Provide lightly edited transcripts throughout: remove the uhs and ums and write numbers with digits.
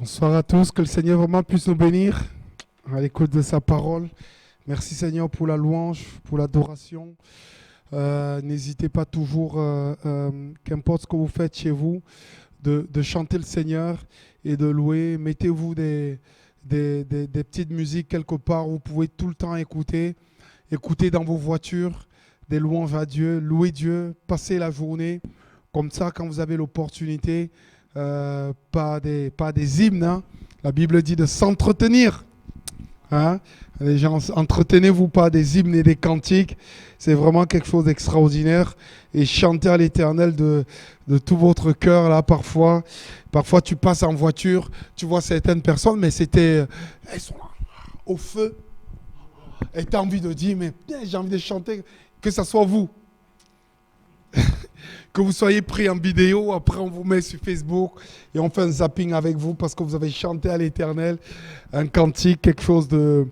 Bonsoir à tous, que le Seigneur vraiment puisse nous bénir à l'écoute de sa parole. Merci Seigneur pour la louange, pour l'adoration. N'hésitez pas toujours, qu'importe ce que vous faites chez vous, de chanter le Seigneur et de louer. Mettez-vous des petites musiques quelque part où vous pouvez tout le temps écouter. Écoutez dans vos voitures des louanges à Dieu, louez Dieu, passez la journée. Comme ça, quand vous avez l'opportunité, pas des hymnes, hein. La Bible dit de s'entretenir. Hein. Les gens, entretenez-vous pas des hymnes et des cantiques. C'est vraiment quelque chose d'extraordinaire. Et chantez à l'Éternel de tout votre cœur. Là, parfois, tu passes en voiture, tu vois certaines personnes, mais elles sont là, au feu. Et tu as envie de dire, mais putain, j'ai envie de chanter, que ce soit vous. Que vous soyez pris en vidéo, après on vous met sur Facebook et on fait un zapping avec vous parce que vous avez chanté à l'Éternel un cantique, quelque chose de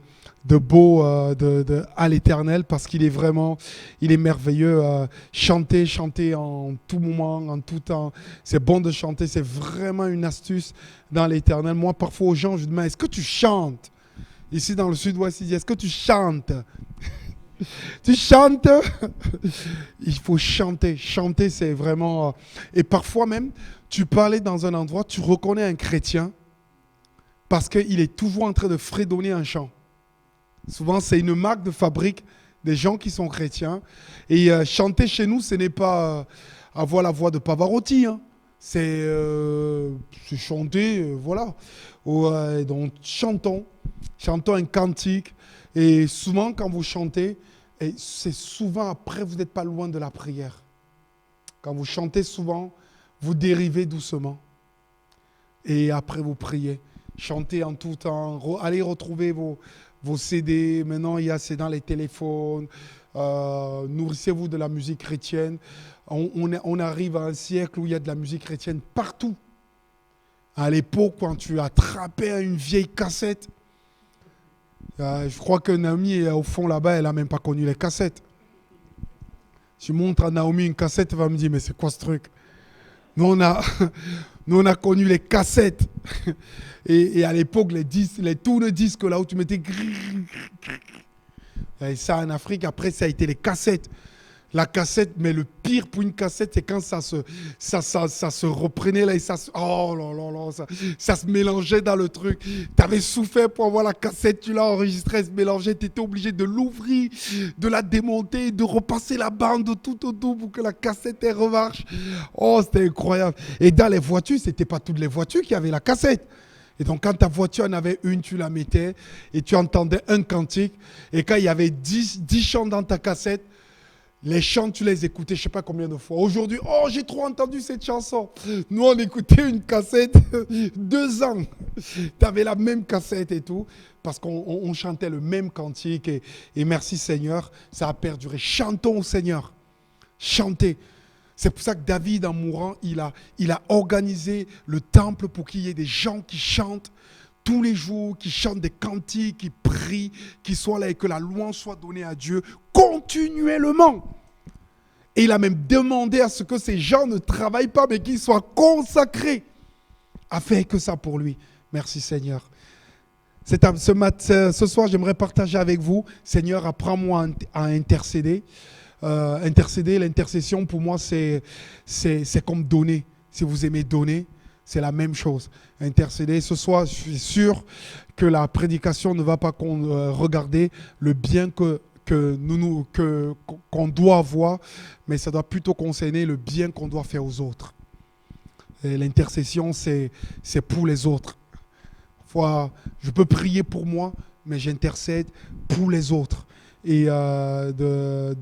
beau à l'Éternel parce qu'il est vraiment, il est merveilleux. Chanter en tout moment, en tout temps. C'est bon de chanter, c'est vraiment une astuce dans l'Éternel. Moi, parfois aux gens, je demande, est-ce que tu chantes? Ici dans le sud-ouest, ils disent, est-ce que tu chantes? Tu chantes? Il faut chanter. Chanter, c'est vraiment... Et parfois même, tu peux aller dans un endroit, tu reconnais un chrétien parce qu'il est toujours en train de fredonner un chant. Souvent, c'est une marque de fabrique des gens qui sont chrétiens. Et chanter chez nous, ce n'est pas avoir la voix de Pavarotti. Hein. C'est chanter, voilà. Donc, chantons un cantique. Et souvent, quand vous chantez, et c'est souvent après, vous n'êtes pas loin de la prière. Quand vous chantez souvent, vous dérivez doucement. Et après, vous priez. Chantez en tout temps. Allez retrouver vos CD. Maintenant, c'est dans les téléphones. Nourrissez-vous de la musique chrétienne. On arrive à un siècle où il y a de la musique chrétienne partout. À l'époque, quand tu attrapais une vieille cassette, je crois que Naomi est au fond là-bas, elle n'a même pas connu les cassettes. Je montre à Naomi une cassette, elle va me dire, mais c'est quoi ce truc? Nous, on a connu les cassettes. Et à l'époque, les disques, les tourne-disques là où tu mettais... Et ça en Afrique, après, ça a été les cassettes. La cassette, mais le pire pour une cassette, c'est quand ça se reprenait là et oh là là là, ça se mélangeait dans le truc. Tu avais souffert pour avoir la cassette, tu l'as enregistrée, elle se mélangeait, tu étais obligé de l'ouvrir, de la démonter, de repasser la bande tout autour pour que la cassette elle remarche. Oh, c'était incroyable. Et dans les voitures, ce n'était pas toutes les voitures qui avaient la cassette. Et donc, quand ta voiture en avait une, tu la mettais et tu entendais un cantique. Et quand il y avait 10 chants dans ta cassette, les chants, tu les écoutais je ne sais pas combien de fois. Aujourd'hui, oh, j'ai trop entendu cette chanson. Nous, on écoutait une cassette 2 ans. Tu avais la même cassette et tout, parce qu'on chantait le même cantique. Et merci Seigneur, ça a perduré. Chantons au Seigneur. Chantez. C'est pour ça que David, en mourant, il a organisé le temple pour qu'il y ait des gens qui chantent tous les jours, qui chantent des cantiques, qui prient, qui soient là et que la louange soit donnée à Dieu continuellement. Et il a même demandé à ce que ces gens ne travaillent pas, mais qu'ils soient consacrés à faire que ça pour lui. Merci Seigneur. Ce soir, j'aimerais partager avec vous, Seigneur, apprends-moi à intercéder. Intercéder, l'intercession, pour moi, c'est comme donner. Si vous aimez donner, c'est la même chose. Intercéder. Ce soir, je suis sûr que la prédication ne va pas regarder le bien qu'on doit avoir, mais ça doit plutôt concerner le bien qu'on doit faire aux autres. Et l'intercession, c'est pour les autres. Je peux prier pour moi, mais j'intercède pour les autres. Et dans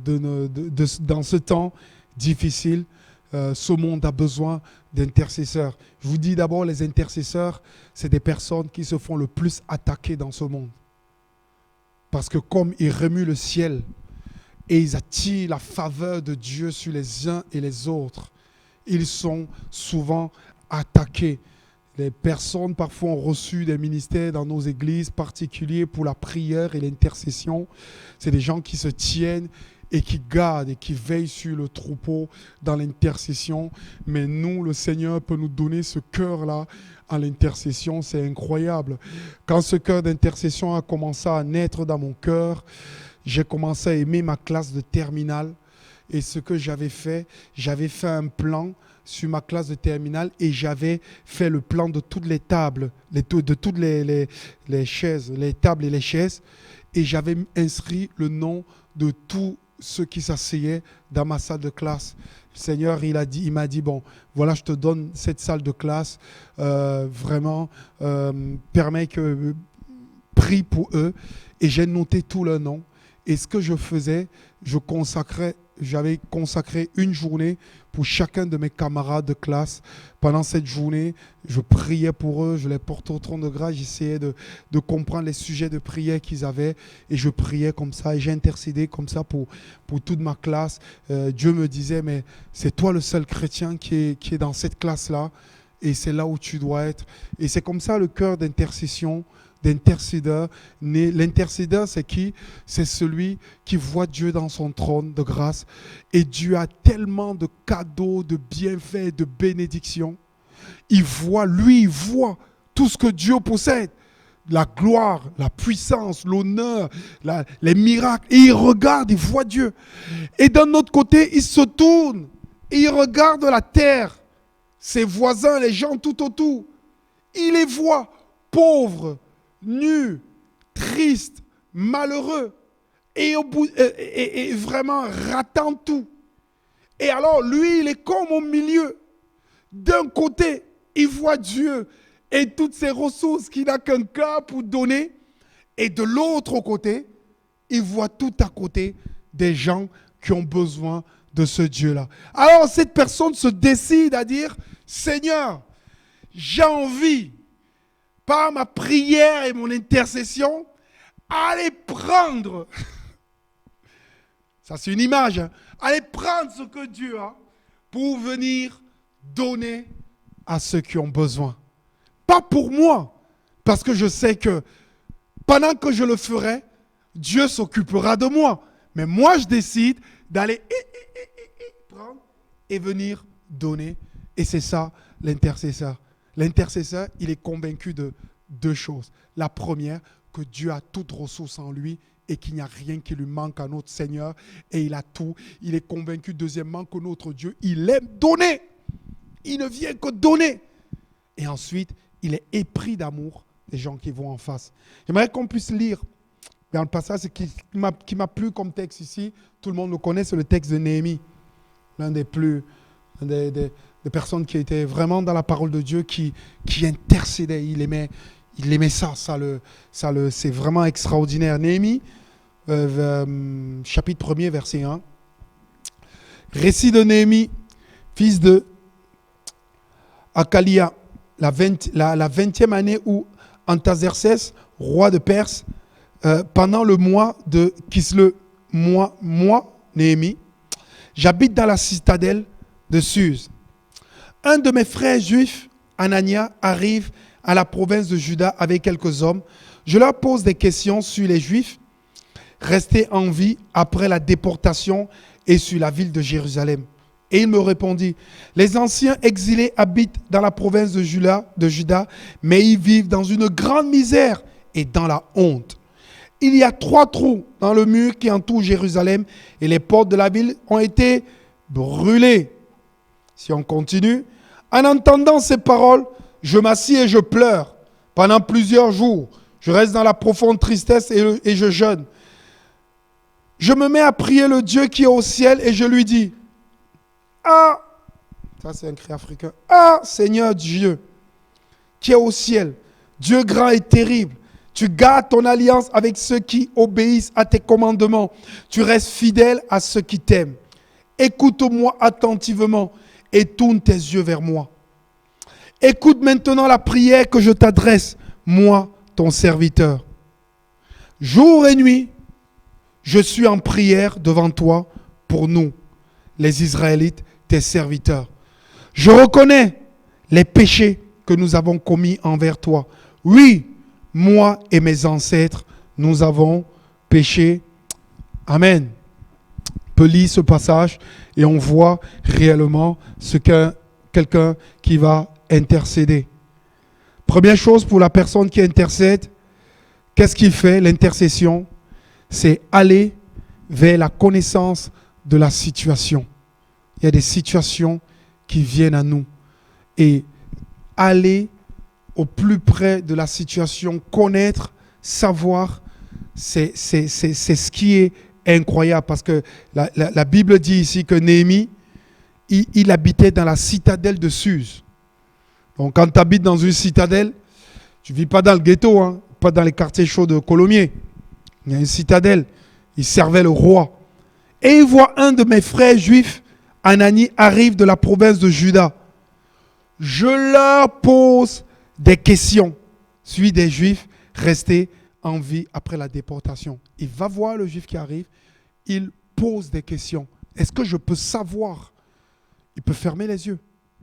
ce temps difficile, ce monde a besoin d'intercesseurs. Je vous dis d'abord, les intercesseurs, c'est des personnes qui se font le plus attaquer dans ce monde. Parce que comme ils remuent le ciel et ils attirent la faveur de Dieu sur les uns et les autres, ils sont souvent attaqués. Les personnes parfois ont reçu des ministères dans nos églises particuliers pour la prière et l'intercession. C'est des gens qui se tiennent et qui garde et qui veille sur le troupeau dans l'intercession. Mais nous, le Seigneur peut nous donner ce cœur-là à l'intercession. C'est incroyable. Quand ce cœur d'intercession a commencé à naître dans mon cœur, j'ai commencé à aimer ma classe de terminale. Et ce que j'avais fait un plan sur ma classe de terminale et j'avais fait le plan de toutes les tables, de toutes les chaises, les tables et les chaises. Et j'avais inscrit le nom de tous ceux qui s'asseyaient dans ma salle de classe. Le Seigneur, il m'a dit, bon, voilà, je te donne cette salle de classe. Vraiment, prie pour eux. Et j'ai noté tout leur nom. Et ce que je faisais, j'avais consacré une journée pour chacun de mes camarades de classe. Pendant cette journée, je priais pour eux, je les portais au trône de grâce, j'essayais de comprendre les sujets de prière qu'ils avaient et je priais comme ça et j'ai intercédé comme ça pour toute ma classe. Dieu me disait, mais c'est toi le seul chrétien qui est dans cette classe-là et c'est là où tu dois être. Et c'est comme ça le cœur d'intercession, d'intercédeur. L'intercédeur, c'est qui? C'est celui qui voit Dieu dans son trône de grâce. Et Dieu a tellement de cadeaux, de bienfaits, de bénédictions. Il voit tout ce que Dieu possède. La gloire, la puissance, l'honneur, les miracles. Et il regarde, il voit Dieu. Et d'un autre côté, il se tourne et il regarde la terre, ses voisins, les gens tout autour. Il les voit pauvres, nus, tristes, malheureux et vraiment ratant tout. Et alors lui, il est comme au milieu. D'un côté, il voit Dieu et toutes ses ressources qu'il n'a qu'un cœur pour donner. Et de l'autre côté, il voit tout à côté des gens qui ont besoin de ce Dieu-là. Alors cette personne se décide à dire, Seigneur, j'ai envie, par ma prière et mon intercession, allez prendre, ça c'est une image, hein, allez prendre ce que Dieu a pour venir donner à ceux qui ont besoin. Pas pour moi, parce que je sais que pendant que je le ferai, Dieu s'occupera de moi. Mais moi je décide d'aller prendre et venir donner. Et c'est ça l'intercesseur. L'intercesseur, il est convaincu de deux choses. La première, que Dieu a toute ressource en lui et qu'il n'y a rien qui lui manque à notre Seigneur. Et il a tout. Il est convaincu, deuxièmement, que notre Dieu, il aime donner. Il ne vient que donner. Et ensuite, il est épris d'amour des gens qui vont en face. J'aimerais qu'on puisse lire dans le passage qui m'a plu comme texte ici. Tout le monde le connaît, c'est le texte de Néhémie. L'un des personnes qui étaient vraiment dans la parole de Dieu, qui intercédait. Il aimait ça. C'est vraiment extraordinaire. Néhémie, chapitre 1er, verset 1. Récit de Néhémie, fils de Akalia, la 20e année où Artaxerxès, roi de Perse, pendant le mois de Kislev, moi, Néhémie, j'habite dans la citadelle de Suse. Un de mes frères juifs, Anania, arrive à la province de Juda avec quelques hommes. Je leur pose des questions sur les Juifs restés en vie après la déportation et sur la ville de Jérusalem. Et il me répondit, les anciens exilés habitent dans la province de Juda, mais ils vivent dans une grande misère et dans la honte. Il y a 3 trous dans le mur qui entoure Jérusalem et les portes de la ville ont été brûlées. Si on continue, en entendant ces paroles, je m'assis et je pleure pendant plusieurs jours. Je reste dans la profonde tristesse et je jeûne. Je me mets à prier le Dieu qui est au ciel et je lui dis, ah, ça c'est un cri africain, ah Seigneur Dieu qui est au ciel, Dieu grand et terrible, tu gardes ton alliance avec ceux qui obéissent à tes commandements, tu restes fidèle à ceux qui t'aiment. Écoute-moi attentivement et tourne tes yeux vers moi. Écoute maintenant la prière que je t'adresse, moi, ton serviteur. Jour et nuit, je suis en prière devant toi pour nous, les Israélites, tes serviteurs. Je reconnais les péchés que nous avons commis envers toi. Oui, moi et mes ancêtres, nous avons péché. Amen. peut lire ce passage et on voit réellement quelqu'un qui va intercéder. Première chose pour la personne qui intercède, qu'est-ce qu'il fait? L'intercession, c'est aller vers la connaissance de la situation. Il y a des situations qui viennent à nous. Et aller au plus près de la situation, connaître, savoir, c'est ce qui est incroyable. Parce que la Bible dit ici que Néhémie, il habitait dans la citadelle de Suse. Donc quand tu habites dans une citadelle, tu ne vis pas dans le ghetto, hein, pas dans les quartiers chauds de Colomiers. Il y a une citadelle. Il servait le roi. Et il voit un de mes frères juifs, Anani, arrive de la province de Juda. Je leur pose des questions. Celui des juifs restés en vie après la déportation. Il va voir le juif qui arrive. Il pose des questions. Est-ce que je peux savoir? Il peut fermer les yeux.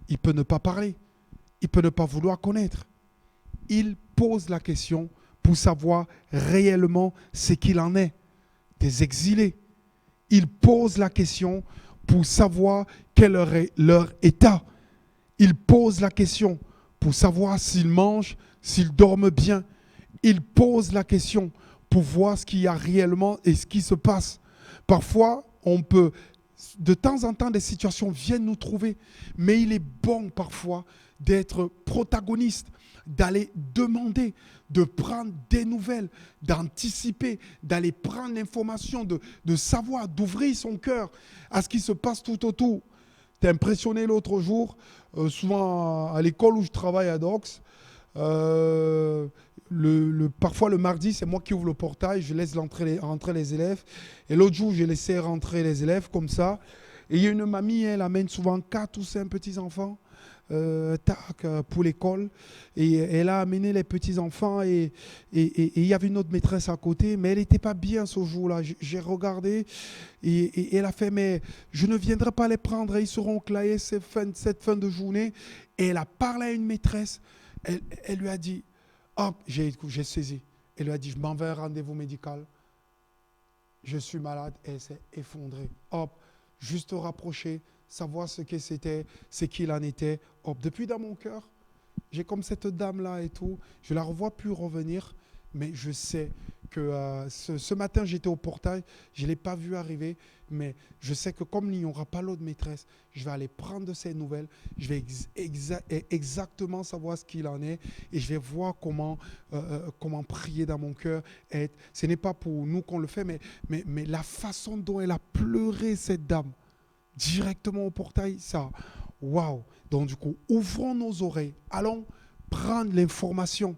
Il peut ne pas parler. Il peut ne pas vouloir connaître. Il pose la question pour savoir réellement ce qu'il en est des exilés. Il pose la question pour savoir quel est leur état. Il pose la question pour savoir s'ils mangent, s'ils dorment bien. Il pose la question pour voir ce qu'il y a réellement et ce qui se passe. Parfois, de temps en temps, des situations viennent nous trouver, mais il est bon parfois d'être protagoniste, d'aller demander, de prendre des nouvelles, d'anticiper, d'aller prendre l'information, de savoir, d'ouvrir son cœur à ce qui se passe tout autour. T'es impressionné l'autre jour, souvent à l'école où je travaille à Dox, parfois le mardi, c'est moi qui ouvre le portail, je laisse rentrer les élèves. Et l'autre jour, j'ai laissé rentrer les élèves comme ça. Et il y a une mamie, elle amène souvent 4 ou 5 petits-enfants pour l'école. Et elle a amené les petits-enfants et il y avait une autre maîtresse à côté, mais elle n'était pas bien ce jour-là. J'ai regardé et elle a fait, mais je ne viendrai pas les prendre, ils seront claés cette fin de journée. Et elle a parlé à une maîtresse. Elle lui a dit, hop, j'ai saisi. Elle lui a dit, je m'en vais à un rendez-vous médical. Je suis malade. Et elle s'est effondrée. Hop, juste rapprocher, savoir ce que c'était, ce qu'il en était. Hop, depuis dans mon cœur, j'ai comme cette dame-là et tout. Je ne la revois plus revenir, mais je sais que ce matin, j'étais au portail. Je ne l'ai pas vu arriver, mais je sais que comme il n'y aura pas l'autre maîtresse, je vais aller prendre de ses nouvelles. Je vais exactement savoir ce qu'il en est et je vais voir comment prier dans mon cœur. Ce n'est pas pour nous qu'on le fait, mais la façon dont elle a pleuré, cette dame, directement au portail, ça, waouh! Donc du coup, ouvrons nos oreilles, allons prendre l'information.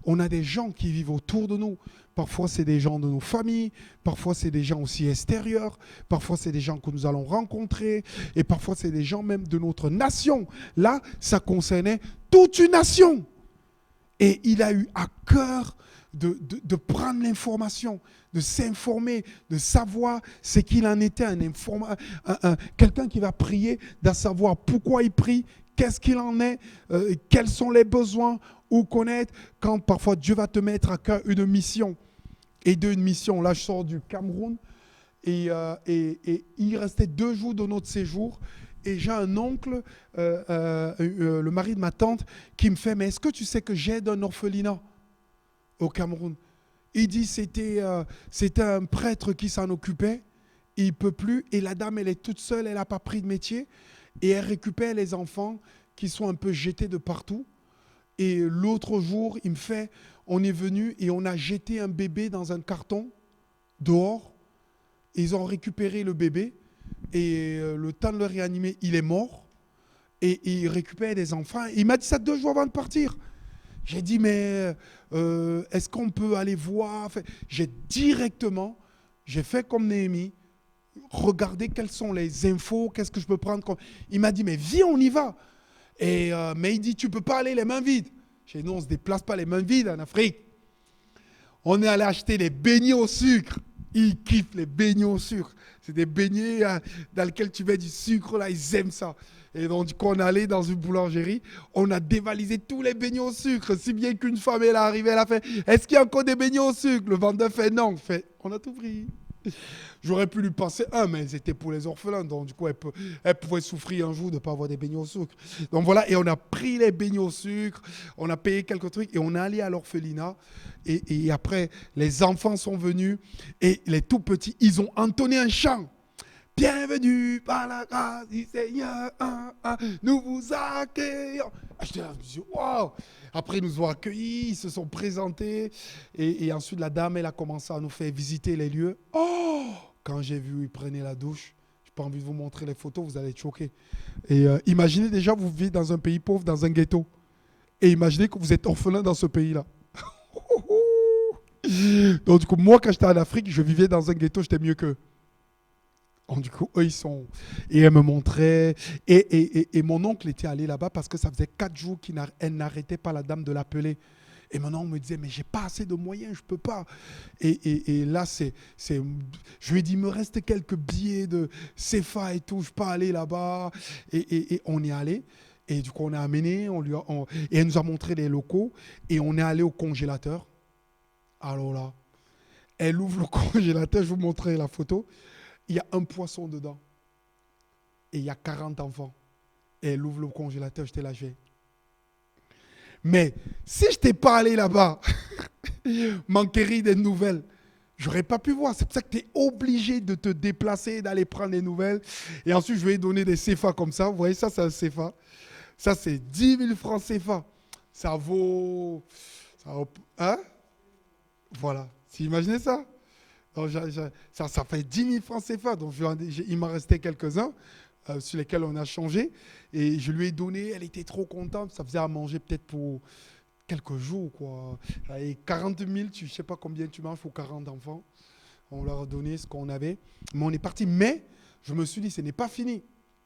On a des gens qui vivent autour de nous. Parfois, c'est des gens de nos familles. Parfois, c'est des gens aussi extérieurs. Parfois, c'est des gens que nous allons rencontrer. Et parfois, c'est des gens même de notre nation. Là, ça concernait toute une nation. Et il a eu à cœur de prendre l'information, de s'informer, de savoir ce qu'il en était. Quelqu'un qui va prier, de savoir pourquoi il prie, qu'est-ce qu'il en est, quels sont les besoins, où connaître, quand parfois Dieu va te mettre à cœur une mission. Et d'une mission, là je sors du Cameroun, et il restait 2 jours de notre séjour, et j'ai un oncle, le mari de ma tante, qui me fait, mais est-ce que tu sais que j'aide un orphelinat au Cameroun? Il dit, c'était un prêtre qui s'en occupait, il ne peut plus, et la dame, elle est toute seule, elle n'a pas pris de métier, et elle récupère les enfants qui sont un peu jetés de partout. Et l'autre jour, il me fait, on est venu et on a jeté un bébé dans un carton dehors. Ils ont récupéré le bébé et le temps de le réanimer, il est mort. Et il récupère des enfants. Il m'a dit ça 2 jours avant de partir. J'ai dit, mais est-ce qu'on peut aller voir? J'ai fait comme Néhémie, regarder quelles sont les infos, qu'est-ce que je peux prendre. Il m'a dit, mais viens, on y va. Mais il dit, tu ne peux pas aller les mains vides. Chez nous, on ne se déplace pas les mains vides en Afrique. On est allé acheter des beignets au sucre. Ils kiffent les beignets au sucre. C'est des beignets dans lesquels tu mets du sucre, là, ils aiment ça. Et donc, quand on est allé dans une boulangerie, on a dévalisé tous les beignets au sucre. Si bien qu'une femme, elle est arrivée, elle a fait, est-ce qu'il y a encore des beignets au sucre? Le vendeur fait non. On a tout pris. J'aurais pu lui passer un, mais c'était pour les orphelins. Donc, du coup, elle pouvait souffrir un jour de ne pas avoir des beignets au sucre. Donc, voilà. Et on a pris les beignets au sucre. On a payé quelques trucs. Et on est allé à l'orphelinat. Et après, les enfants sont venus. Et les tout petits, ils ont entonné un chant. Bienvenue par la grâce du Seigneur, nous vous accueillons. J'étais là, je me suis dit, waouh! Après, ils nous ont accueillis, ils se sont présentés. Et ensuite, la dame, elle a commencé à nous faire visiter les lieux. Oh! Quand j'ai vu, ils prenaient la douche. Je n'ai pas envie de vous montrer les photos, vous allez être choqués. Et imaginez déjà, vous vivez dans un pays pauvre, dans un ghetto. Et imaginez que vous êtes orphelin dans ce pays-là. Donc, du coup, moi, quand j'étais en Afrique, je vivais dans un ghetto, j'étais mieux qu'eux. Donc, du coup, eux, ils sont... Et elle me montrait. Et mon oncle était allé là-bas parce que ça faisait 4 jours qu'elle n'arrêtait pas la dame de l'appeler. Et mon oncle me disait, mais j'ai pas assez de moyens, je peux pas. Et là, je lui ai dit, il me reste quelques billets de CFA et tout, je peux aller là-bas. Et on y est allé. Et du coup, on a amené, et elle nous a montré les locaux. Et on est allé au congélateur. Alors là, elle ouvre le congélateur, je vous montrerai la photo. Il y a un poisson dedans. Et il y a 40 enfants. Et elle ouvre le congélateur, j'étais là, mais si je n'étais pas allé là-bas, m'enquérir des nouvelles, je n'aurais pas pu voir. C'est pour ça que tu es obligé de te déplacer, d'aller prendre des nouvelles. Et ensuite, je vais donner des CFA comme ça. Vous voyez, ça, c'est un CFA. Ça, c'est 10 000 francs CFA. Ça vaut... Hein? Voilà. Vous imaginez ça? Donc, ça fait 10 000 francs CFA. Donc, il m'en restait quelques-uns sur lesquels on a changé. Et je lui ai donné. Elle était trop contente. Ça faisait à manger peut-être pour quelques jours, quoi. Et 40 000, je ne sais pas combien tu manges pour 40 enfants. On leur a donné ce qu'on avait. Mais on est parti. Mais je me suis dit, ce n'est pas fini.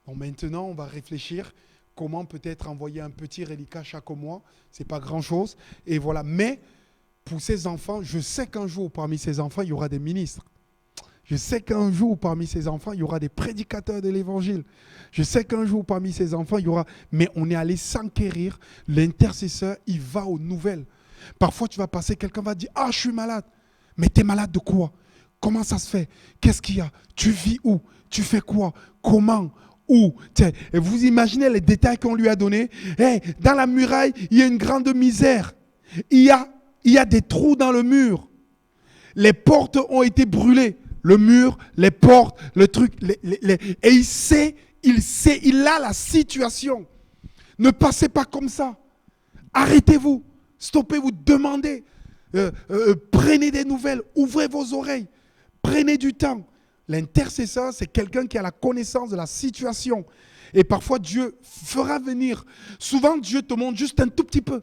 Donc, maintenant, on va réfléchir comment peut-être envoyer un petit reliquat chaque mois. Ce n'est pas grand-chose. Et voilà. Mais pour ces enfants, je sais qu'un jour, parmi ces enfants, il y aura des ministres. Je sais qu'un jour, parmi ces enfants, il y aura des prédicateurs de l'évangile. Je sais qu'un jour, parmi ces enfants, il y aura... Mais on est allé s'enquérir. L'intercesseur, il va aux nouvelles. Parfois, tu vas passer, quelqu'un va dire, « Ah, je suis malade. » Mais tu es malade de quoi? Comment ça se fait? Qu'est-ce qu'il y a? Tu vis où? Tu fais quoi? Comment? Où? Et vous imaginez les détails qu'on lui a donnés? Hey, dans la muraille, il y a une grande misère. Il y a des trous dans le mur. Les portes ont été brûlées. Le mur, les portes, le truc. Et il a la situation. Ne passez pas comme ça. Arrêtez-vous. Stoppez-vous. Demandez. Prenez des nouvelles. Ouvrez vos oreilles. Prenez du temps. L'intercesseur, c'est quelqu'un qui a la connaissance de la situation. Et parfois, Dieu fera venir. Souvent, Dieu te montre juste un tout petit peu.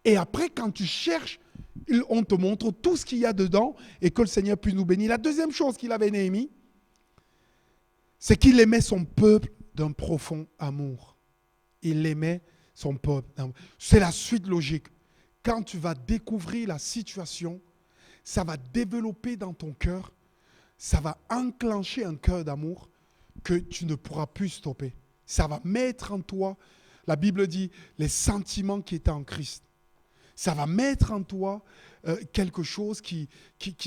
Et après, quand tu cherches, on te montre tout ce qu'il y a dedans et que le Seigneur puisse nous bénir. La deuxième chose qu'il avait, Néhémie, c'est qu'il aimait son peuple d'un profond amour. Il aimait son peuple. C'est la suite logique. Quand tu vas découvrir la situation, ça va développer dans ton cœur, ça va enclencher un cœur d'amour que tu ne pourras plus stopper. Ça va mettre en toi, la Bible dit, les sentiments qui étaient en Christ. Ça va mettre en toi quelque chose qui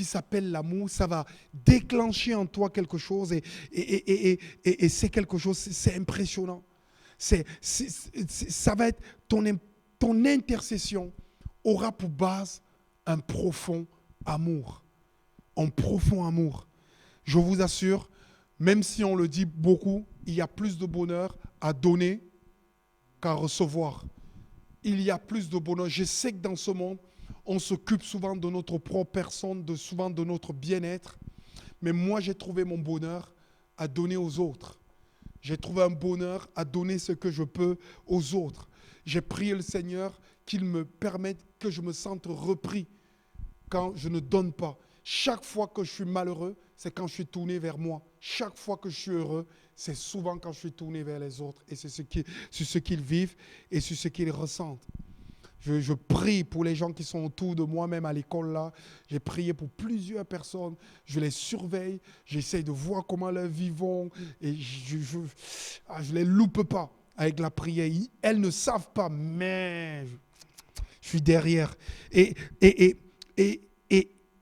s'appelle l'amour. Ça va déclencher en toi quelque chose et c'est quelque chose, c'est impressionnant. Ça va être ton intercession aura pour base un profond amour. Un profond amour. Je vous assure, même si on le dit beaucoup, il y a plus de bonheur à donner qu'à recevoir. Il y a plus de bonheur. Je sais que dans ce monde, on s'occupe souvent de notre propre personne, souvent de notre bien-être. Mais moi, j'ai trouvé mon bonheur à donner aux autres. J'ai trouvé un bonheur à donner ce que je peux aux autres. J'ai prié le Seigneur qu'il me permette que je me sente repris quand je ne donne pas. Chaque fois que je suis malheureux, c'est quand je suis tourné vers moi. Chaque fois que je suis heureux, c'est souvent quand je suis tourné vers les autres. Et c'est sur ce qu'ils vivent et sur ce qu'ils ressentent. Je prie pour les gens qui sont autour de moi, même à l'école là. J'ai prié pour plusieurs personnes. Je les surveille. J'essaie de voir comment leurs vies vont. Et je les loupe pas avec la prière. Elles ne savent pas, mais je suis derrière. Et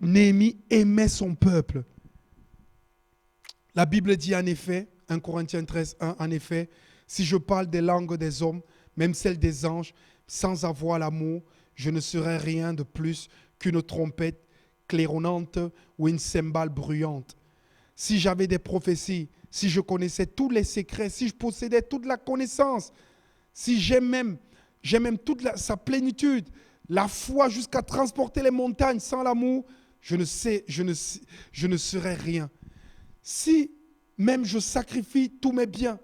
Néhémie aimait son peuple. La Bible dit en effet, 1 Corinthiens 13, 1, en effet, si je parle des langues des hommes, même celles des anges, sans avoir l'amour, je ne serai rien de plus qu'une trompette claironnante ou une cymbale bruyante. Si j'avais des prophéties, si je connaissais tous les secrets, si je possédais toute la connaissance, si j'ai même toute sa plénitude, la foi jusqu'à transporter les montagnes, sans l'amour, je ne serais rien. Si même je sacrifie tous mes biens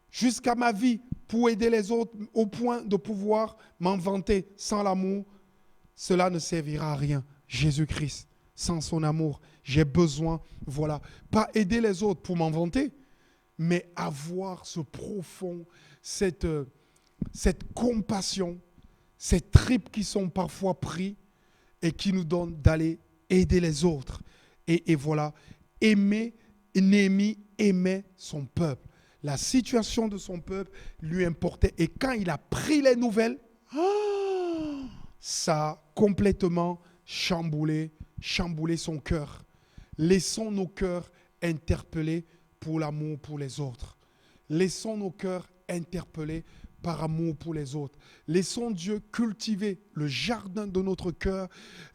jusqu'à ma vie pour aider les autres au point de pouvoir m'en vanter sans l'amour, cela ne servira à rien. Jésus-Christ, sans son amour, j'ai besoin, voilà, pas aider les autres pour m'en vanter, mais avoir ce profond, cette compassion, ces tripes qui sont parfois pris et qui nous donnent d'aller aider les autres. Et voilà, Néhémie aimait son peuple. La situation de son peuple lui importait. Et quand il a pris les nouvelles, ça a complètement chamboulé son cœur. Laissons nos cœurs interpellés pour l'amour pour les autres. Laissons nos cœurs interpellés par amour pour les autres. Laissons Dieu cultiver le jardin de notre cœur,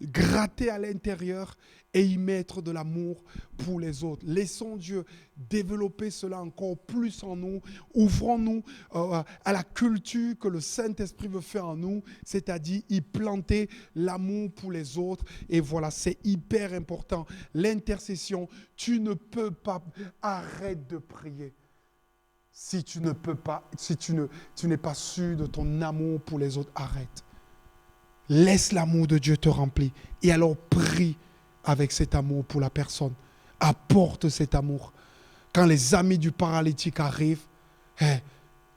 gratter à l'intérieur et y mettre de l'amour pour les autres. Laissons Dieu développer cela encore plus en nous. Ouvrons-nous à la culture que le Saint-Esprit veut faire en nous, c'est-à-dire y planter l'amour pour les autres. Et voilà, c'est hyper important. L'intercession, tu ne peux pas, arrête de prier. Si tu ne peux pas, si tu n'es pas sûr de ton amour pour les autres, arrête. Laisse l'amour de Dieu te remplir. Et alors prie avec cet amour pour la personne. Apporte cet amour. Quand les amis du paralytique arrivent,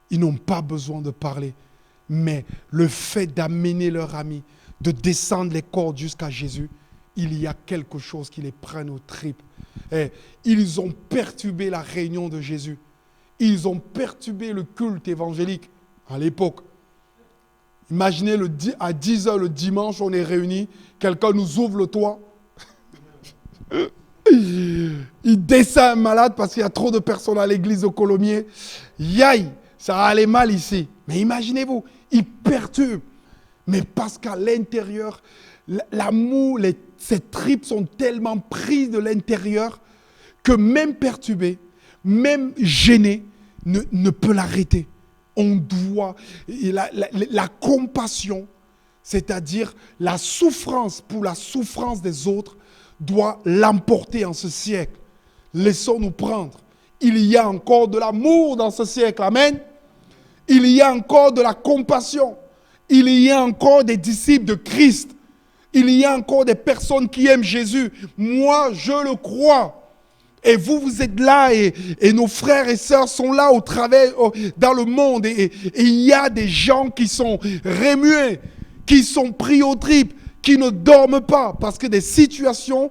ils n'ont pas besoin de parler. Mais le fait d'amener leur ami, de descendre les cordes jusqu'à Jésus, il y a quelque chose qui les prenne aux tripes. Ils ont perturbé la réunion de Jésus. Ils ont perturbé le culte évangélique à l'époque. Imaginez à 10h le dimanche, on est réunis, quelqu'un nous ouvre le toit. Il descend un malade parce qu'il y a trop de personnes à l'église de Colomiers. Yaï, ça va aller mal ici. Mais imaginez-vous, il perturbe. Mais parce qu'à l'intérieur, l'amour, ces tripes sont tellement prises de l'intérieur que même perturbé, même gêné, ne peut l'arrêter. On doit, la compassion, c'est-à-dire la souffrance pour la souffrance des autres, doit l'emporter en ce siècle. Laissons-nous prendre. Il y a encore de l'amour dans ce siècle. Amen. Il y a encore de la compassion. Il y a encore des disciples de Christ. Il y a encore des personnes qui aiment Jésus. Moi, je le crois. Et vous êtes là et nos frères et sœurs sont là au travers, dans le monde. Et il y a des gens qui sont remués, qui sont pris aux tripes, qui ne dorment pas parce que des situations,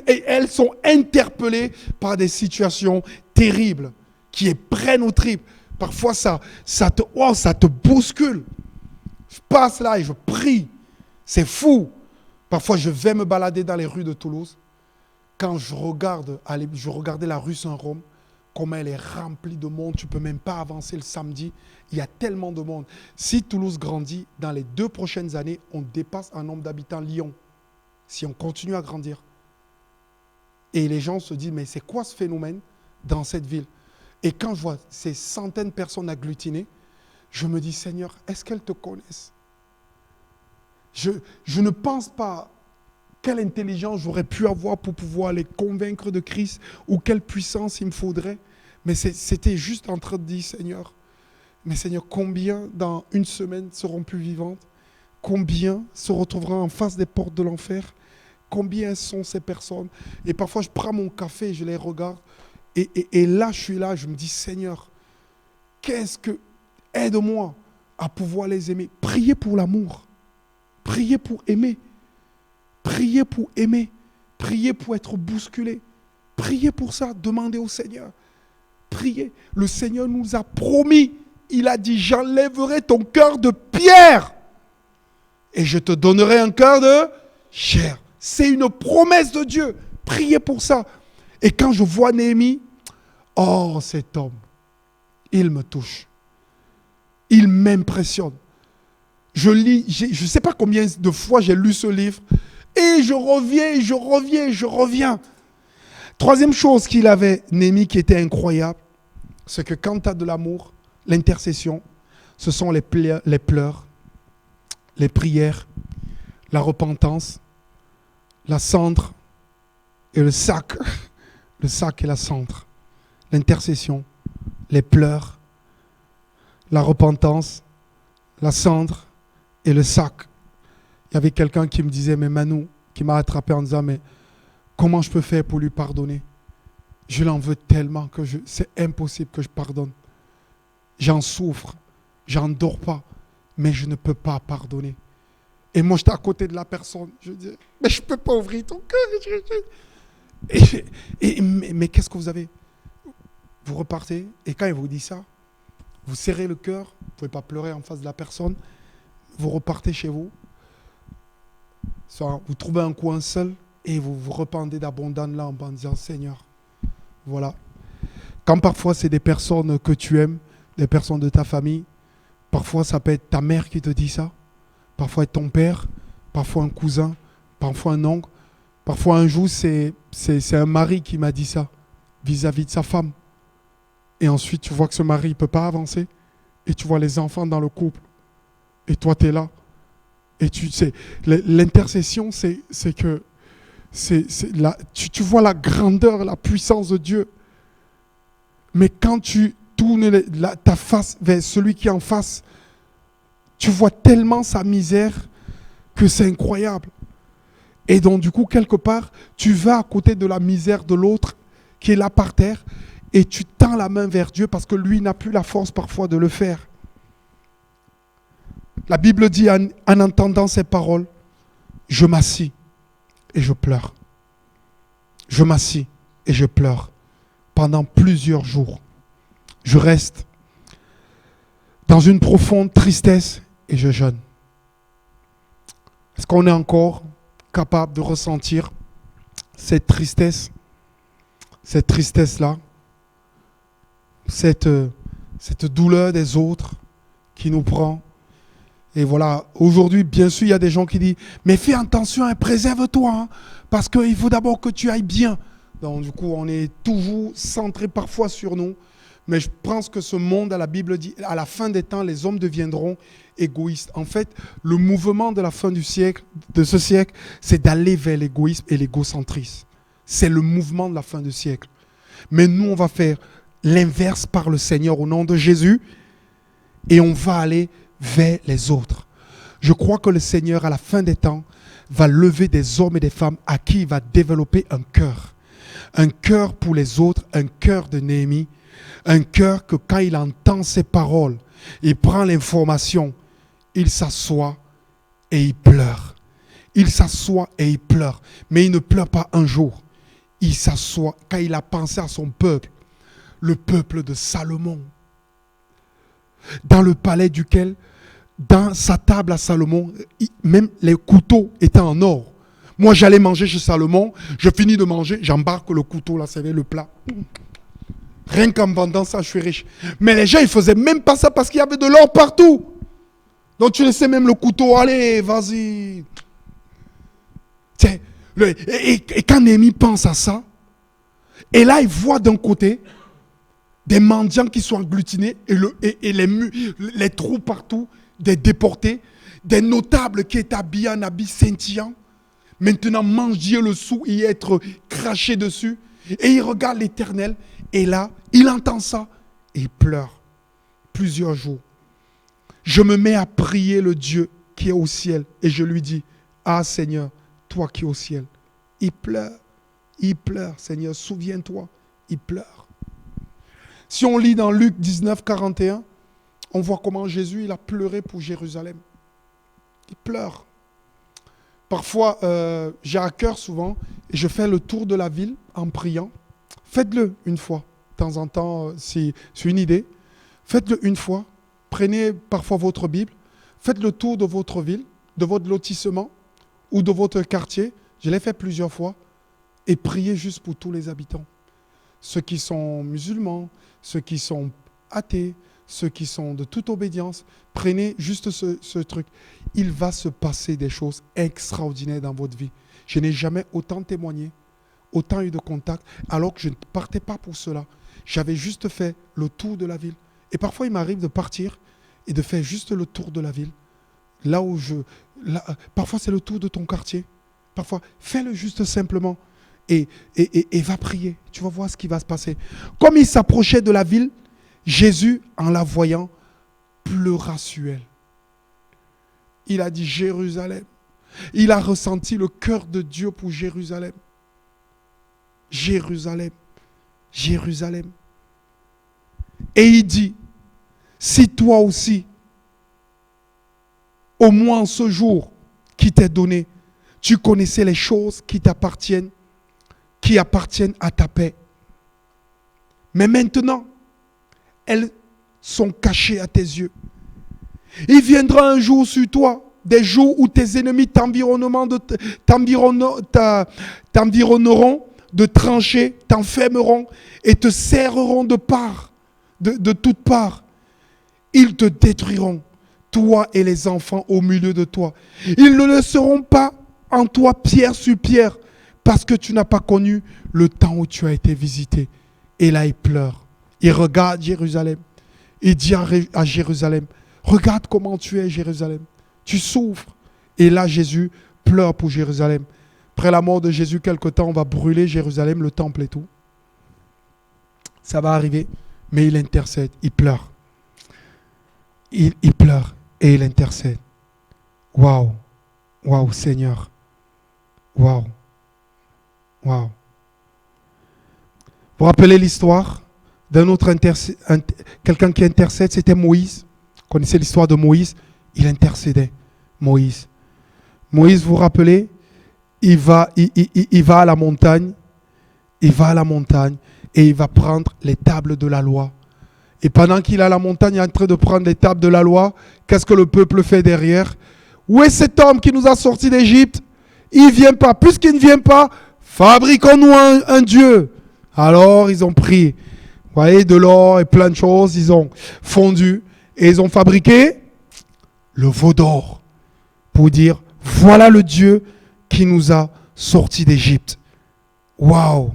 elles sont interpellées par des situations terribles qui prennent aux tripes. Parfois, ça te bouscule. Je passe là et je prie. C'est fou. Parfois, je vais me balader dans les rues de Toulouse. Quand je regardais la rue Saint-Rome, comment elle est remplie de monde, tu ne peux même pas avancer le samedi. Il y a tellement de monde. Si Toulouse grandit, dans les 2 prochaines années, on dépasse un nombre d'habitants Lyon. Si on continue à grandir. Et les gens se disent, mais c'est quoi ce phénomène dans cette ville? Et quand je vois ces centaines de personnes agglutinées, je me dis, Seigneur, est-ce qu'elles te connaissent? Je ne pense pas quelle intelligence j'aurais pu avoir pour pouvoir les convaincre de Christ ou quelle puissance il me faudrait. Mais c'était juste en train de dire, Seigneur, mais Seigneur, combien dans une semaine seront plus vivantes? Combien se retrouveront en face des portes de l'enfer? Combien sont ces personnes? Et parfois, je prends mon café et je les regarde. Et là, je suis là, je me dis, Seigneur, aide-moi à pouvoir les aimer. Priez pour l'amour. Priez pour aimer. Priez pour aimer. Priez pour être bousculé. Priez pour ça. Demandez au Seigneur. Priez. Le Seigneur nous a promis. Il a dit, j'enlèverai ton cœur de pierre et je te donnerai un cœur de chair. C'est une promesse de Dieu. Priez pour ça. Et quand je vois Néhémie, Oh, cet homme, il me touche. Il m'impressionne. Je lis, je ne sais pas combien de fois j'ai lu ce livre. Et je reviens. Troisième chose qu'il avait, Néhémie, qui était incroyable, c'est que quand tu as de l'amour, l'intercession, ce sont les pleurs, les prières, la repentance, la cendre et le sac. Le sac et la cendre. L'intercession, les pleurs, la repentance, la cendre et le sac. Il y avait quelqu'un qui me disait, mais Manu, qui m'a attrapé en disant, mais comment je peux faire pour lui pardonner? Je l'en veux tellement que c'est impossible que je pardonne. J'en souffre, j'en dors pas, mais je ne peux pas pardonner. Et moi, j'étais à côté de la personne. Je dis, mais je ne peux pas ouvrir ton cœur. Mais qu'est-ce que vous avez? Vous repartez, et quand il vous dit ça, vous serrez le cœur, vous ne pouvez pas pleurer en face de la personne, vous repartez chez vous, vous trouvez un coin seul, et vous vous repentez d'abondant là en disant, Seigneur, voilà. Quand parfois c'est des personnes que tu aimes, des personnes de ta famille, parfois ça peut être ta mère qui te dit ça, parfois ton père, parfois un cousin, parfois un oncle, parfois un jour c'est un mari qui m'a dit ça vis-à-vis de sa femme. Et ensuite tu vois que ce mari ne peut pas avancer et tu vois les enfants dans le couple et toi tu es là. Et tu sais, l'intercession c'est que tu vois la grandeur, la puissance de Dieu. Mais quand tu tournes ta face vers celui qui est en face, tu vois tellement sa misère que c'est incroyable. Et donc du coup, quelque part, tu vas à côté de la misère de l'autre qui est là par terre et tu tends la main vers Dieu parce que lui n'a plus la force parfois de le faire. La Bible dit en entendant ces paroles, je m'assis et je pleure. Je m'assis et je pleure pendant plusieurs jours. Je reste dans une profonde tristesse et je jeûne. Est-ce qu'on est encore capable de ressentir cette tristesse-là, cette douleur des autres qui nous prend? Et voilà, aujourd'hui, bien sûr, il y a des gens qui disent « Mais fais attention et préserve-toi, hein, parce qu'il faut d'abord que tu ailles bien. » Donc du coup, on est toujours centré parfois sur nous. Mais je pense que ce monde, la Bible dit, à la fin des temps, les hommes deviendront égoïstes. En fait, le mouvement de la fin de ce siècle, c'est d'aller vers l'égoïsme et l'égocentrisme. C'est le mouvement de la fin du siècle. Mais nous, on va faire l'inverse par le Seigneur au nom de Jésus et on va aller vers les autres. Je crois que le Seigneur, à la fin des temps, va lever des hommes et des femmes à qui il va développer un cœur. Un cœur pour les autres, un cœur de Néhémie. Un cœur que quand il entend ces paroles, il prend l'information, il s'assoit et il pleure. Il s'assoit et il pleure. Mais il ne pleure pas un jour. Il s'assoit quand il a pensé à son peuple, le peuple de Salomon. Dans le palais duquel, dans sa table à Salomon, même les couteaux étaient en or. Moi, j'allais manger chez Salomon, je finis de manger, j'embarque le couteau, là, c'est le plat. Rien qu'en vendant ça, je suis riche. Mais les gens, ils ne faisaient même pas ça parce qu'il y avait de l'or partout. Donc tu laissais même le couteau, allez, vas-y. Et quand Néhémie pense à ça, et là, il voit d'un côté des mendiants qui sont agglutinés et les trous partout, des déportés, des notables qui étaient habillés en habits scintillants, maintenant manger le sou et être craché dessus. Et il regarde l'Éternel. Et là, il entend ça et il pleure plusieurs jours. Je me mets à prier le Dieu qui est au ciel et je lui dis, ah Seigneur, toi qui es au ciel. Il pleure, Seigneur, souviens-toi, il pleure. Si on lit dans Luc 19, 41, on voit comment Jésus il a pleuré pour Jérusalem. Il pleure. Parfois, j'ai à cœur souvent, et je fais le tour de la ville en priant. Faites-le une fois, de temps en temps, c'est une idée. Faites-le une fois. Prenez parfois votre Bible. Faites le tour de votre ville, de votre lotissement ou de votre quartier. Je l'ai fait plusieurs fois. Et priez juste pour tous les habitants. ceux qui sont musulmans, ceux qui sont athées, ceux qui sont de toute obédience, prenez juste ce truc. Il va se passer des choses extraordinaires dans votre vie. Je n'ai jamais autant témoigné, autant eu de contacts, alors que je ne partais pas pour cela. J'avais juste fait le tour de la ville. Et parfois, il m'arrive de partir et de faire juste le tour de la ville. Parfois, c'est le tour de ton quartier. Parfois, fais-le juste simplement et va prier. Tu vas voir ce qui va se passer. Comme il s'approchait de la ville, Jésus, en la voyant, pleura sur elle. Il a dit Jérusalem. Il a ressenti le cœur de Dieu pour Jérusalem. Jérusalem. Jérusalem. Et il dit, si toi aussi, au moins ce jour qui t'est donné, tu connaissais les choses qui t'appartiennent, qui appartiennent à ta paix. Mais maintenant, elles sont cachées à tes yeux. Il viendra un jour sur toi, des jours où tes ennemis t'environneront de tranchées, t'enfermeront et te serreront de toutes parts. Ils te détruiront, toi et les enfants au milieu de toi. Ils ne laisseront pas en toi pierre sur pierre, parce que tu n'as pas connu le temps où tu as été visité. Et là, il pleure. Il regarde Jérusalem. Il dit à Jérusalem, regarde comment tu es, Jérusalem. Tu souffres. Et là, Jésus pleure pour Jérusalem. Après la mort de Jésus, quelque temps, on va brûler Jérusalem, le temple et tout. Ça va arriver, mais il intercède, il pleure. Il pleure et il intercède. Waouh, waouh, Seigneur. Waouh, waouh. Vous vous rappelez l'histoire d'un autre quelqu'un qui intercède, c'était Moïse. Vous connaissez l'histoire de Moïse? Il intercédait, Moïse. Moïse, vous vous rappelez, il va à la montagne, et il va prendre les tables de la loi. Et pendant qu'il est à la montagne, il est en train de prendre les tables de la loi, qu'est-ce que le peuple fait derrière? Où est cet homme qui nous a sortis d'Égypte? Il ne vient pas. Puisqu'il ne vient pas, fabriquons-nous un Dieu. Alors, ils ont pris, vous voyez, de l'or et plein de choses. Ils ont fondu et ils ont fabriqué le veau d'or pour dire, voilà le Dieu qui nous a sortis d'Égypte. Waouh!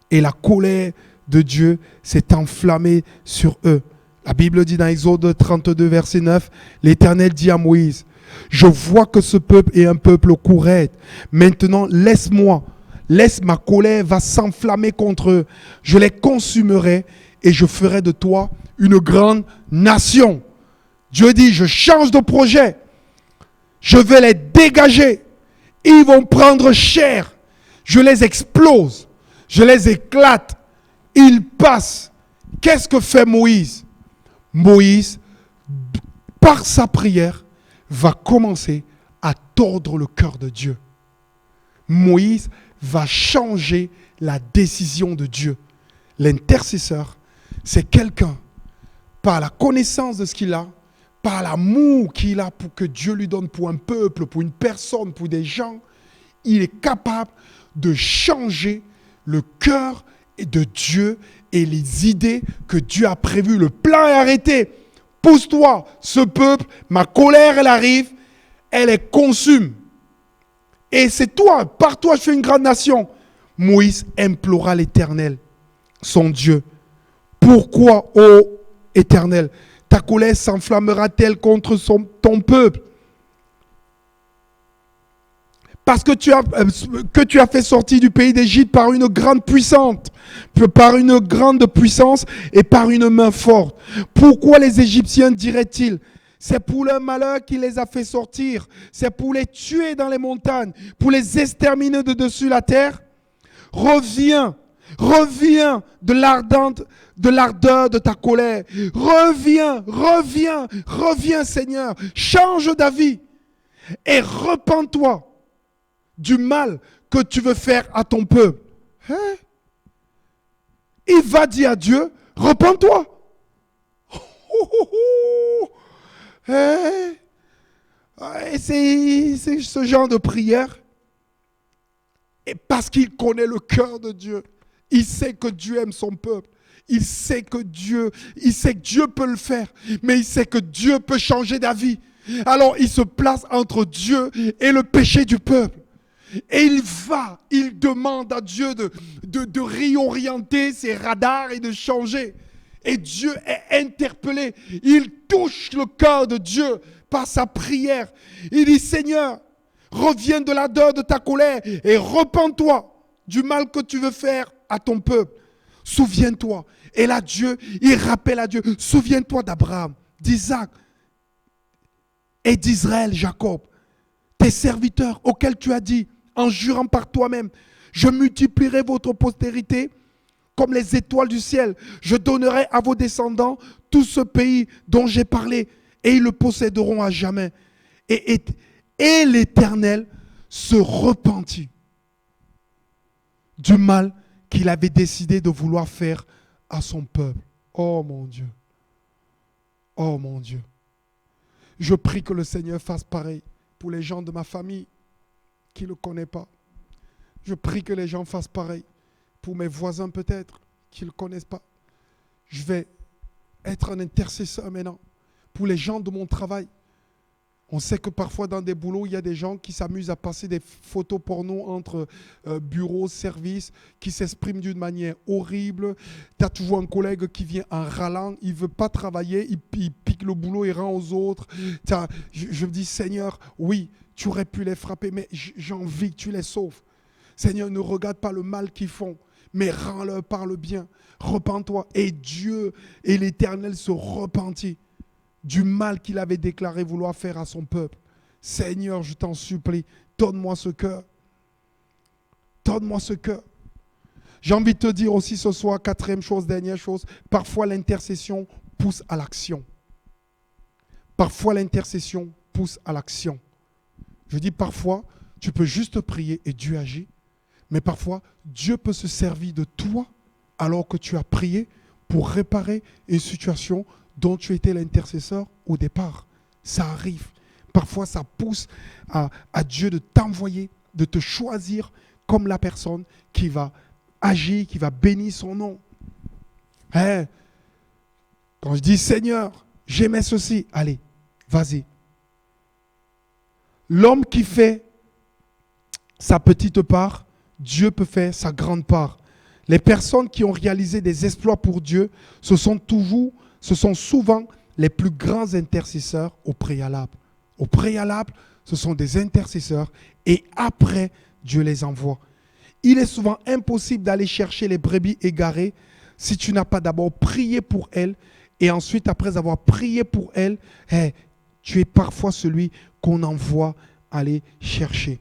Et la colère de Dieu s'est enflammée sur eux. La Bible dit dans Exode 32, verset 9, l'Éternel dit à Moïse, je vois que ce peuple est un peuple courette. Maintenant, laisse ma colère va s'enflammer contre eux. Je les consumerai et je ferai de toi une grande nation. Dieu dit, je change de projet. Je vais les dégager. Ils vont prendre chair. Je les explose. Je les éclate. Ils passent. Qu'est-ce que fait Moïse? Moïse, par sa prière, va commencer à tordre le cœur de Dieu. Moïse va changer la décision de Dieu. L'intercesseur, c'est quelqu'un, par la connaissance de ce qu'il a, par l'amour qu'il a pour que Dieu lui donne pour un peuple, pour une personne, pour des gens, il est capable de changer le cœur de Dieu et les idées que Dieu a prévues. Le plan est arrêté. Pousse-toi, ce peuple, ma colère, elle arrive, elle est consume. Et c'est toi, par toi, je fais une grande nation. Moïse implora l'Éternel, son Dieu. Pourquoi, ô Éternel, ta colère s'enflammera-t-elle contre ton peuple? Parce que tu as fait sortir du pays d'Égypte par une grande puissance et par une main forte. Pourquoi les Égyptiens diraient-ils? C'est pour leur malheur qu'il les a fait sortir. C'est pour les tuer dans les montagnes, pour les exterminer de dessus la terre. Reviens de l'ardeur de ta colère. Reviens Seigneur. Change d'avis et repens-toi du mal que tu veux faire à ton peuple. Hein? Il va dire à Dieu, repens-toi. Hein? Et c'est ce genre de prière. Et parce qu'il connaît le cœur de Dieu. Il sait que Dieu aime son peuple. Il sait que Dieu peut le faire. Mais il sait que Dieu peut changer d'avis. Alors il se place entre Dieu et le péché du peuple. Et il demande à Dieu de réorienter ses radars et de changer. Et Dieu est interpellé. Il touche le cœur de Dieu par sa prière. Il dit, Seigneur, reviens de l'ardeur de ta colère et repens-toi du mal que tu veux faire à ton peuple. Souviens-toi. Et là, Dieu, il rappelle à Dieu, souviens-toi d'Abraham, d'Isaac et d'Israël, Jacob, tes serviteurs auxquels tu as dit, en jurant par toi-même, je multiplierai votre postérité comme les étoiles du ciel. Je donnerai à vos descendants tout ce pays dont j'ai parlé et ils le posséderont à jamais. Et l'Éternel se repentit du mal qu'il avait décidé de vouloir faire à son peuple. Oh mon Dieu. Oh mon Dieu. Je prie que le Seigneur fasse pareil pour les gens de ma famille qui ne le connaissent pas. Je prie que les gens fassent pareil pour mes voisins peut-être qui ne le connaissent pas. Je vais être un intercesseur maintenant pour les gens de mon travail. On sait que parfois dans des boulots, il y a des gens qui s'amusent à passer des photos porno entre bureaux, services, qui s'expriment d'une manière horrible. Tu as toujours un collègue qui vient en râlant, il ne veut pas travailler, il pique le boulot et rend aux autres. Je me dis, Seigneur, oui, tu aurais pu les frapper, mais j'ai envie que tu les sauves. Seigneur, ne regarde pas le mal qu'ils font, mais rends-leur par le bien. Repens-toi. Et Dieu et l'Éternel se repentit du mal qu'il avait déclaré vouloir faire à son peuple. Seigneur, je t'en supplie, donne-moi ce cœur. Donne-moi ce cœur. J'ai envie de te dire aussi ce soir, quatrième chose, dernière chose, parfois l'intercession pousse à l'action. Parfois l'intercession pousse à l'action. Je dis parfois, tu peux juste prier et Dieu agit, mais parfois, Dieu peut se servir de toi alors que tu as prié pour réparer une situation dont tu étais l'intercesseur au départ. Ça arrive. Parfois, ça pousse à Dieu de t'envoyer, de te choisir comme la personne qui va agir, qui va bénir son nom. Hein? Quand je dis Seigneur, j'aimais ceci, allez, vas-y. L'homme qui fait sa petite part, Dieu peut faire sa grande part. Les personnes qui ont réalisé des exploits pour Dieu, ce sont souvent les plus grands intercesseurs au préalable. Au préalable, ce sont des intercesseurs et après, Dieu les envoie. Il est souvent impossible d'aller chercher les brebis égarées si tu n'as pas d'abord prié pour elles et ensuite, après avoir prié pour elles, tu es parfois celui qu'on envoie aller chercher.